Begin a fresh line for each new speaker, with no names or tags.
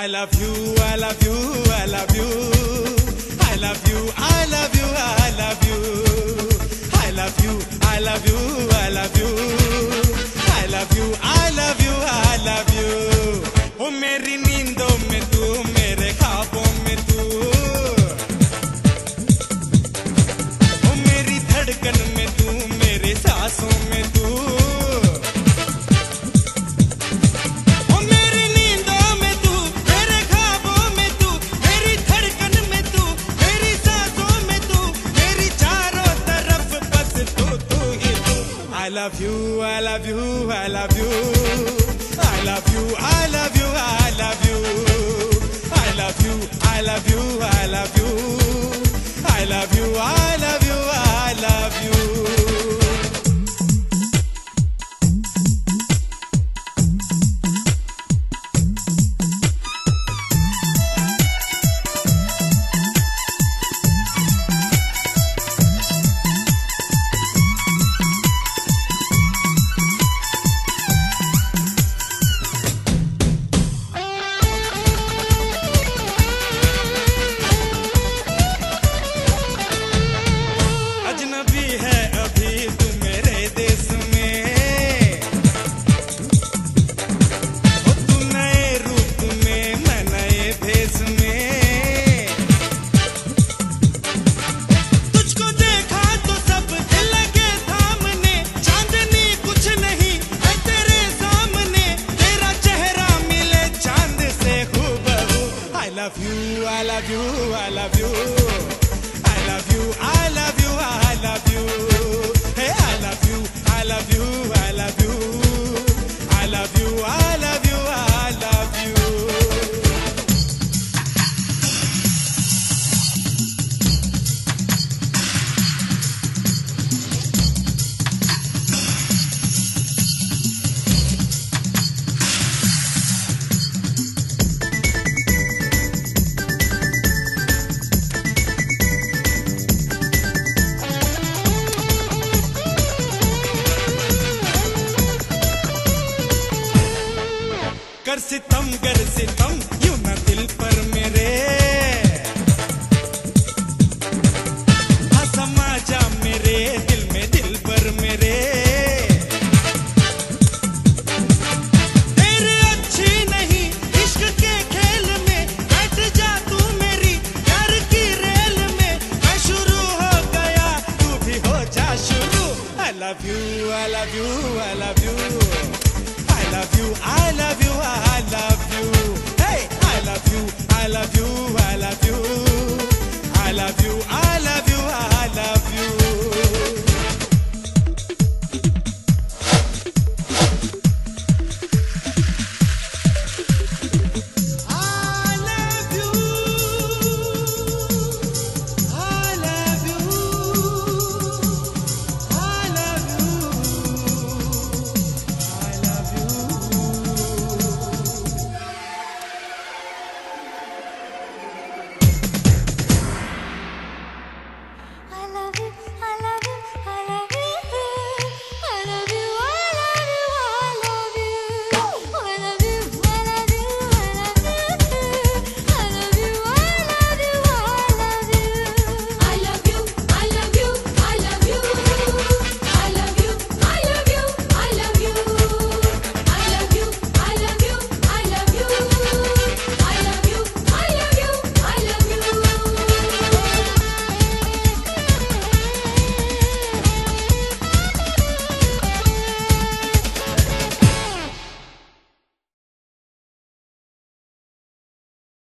I love you, I love you, I love you. I love you, I love you, I love you. I love you, I love you, I love you. I love you, I love you, I love you. ओ मेरी नींदों में तू, मेरे ख्वाबों में तू, ओ मेरी धड़कन में तू, मेरे सांसों में तू, ओ मेरी नींदों में तू, मेरे ख्वाबों में तू, मेरी धड़कन में तू, मेरी सांसों में तू, मेरी चारों तरफ बस तू ही तू। I love you, I love you, I love you. I love you, I love you, I love you. I love you, I love you, I love you. I love you, I love you, I love you. अजनबी है अभी तू मेरे देश में, ओ तू नए रूप में, मैं नए भेष में। तुझको देखा तो सब दिल लगे थामने, चांदनी कुछ नहीं है तेरे सामने, तेरा चेहरा मिले चांद से हूबहू। I love you, I love you, I love you. I love you, I love you, I love you. Hey, I love you, I love you, I love you. I love you, I love you, I love you. कर सितम यूं ना दिल पर मेरे, हाँ समा जा मेरे दिल में दिल पर मेरे। तेरे अच्छी नहीं इश्क के खेल में, बैठ जा तू मेरी प्यार की रेल में, मैं शुरू हो गया तू भी हो जा शुरू। I love you, I love you, I love you. I love you, I love you, I love you. Hey, I love you, I love you.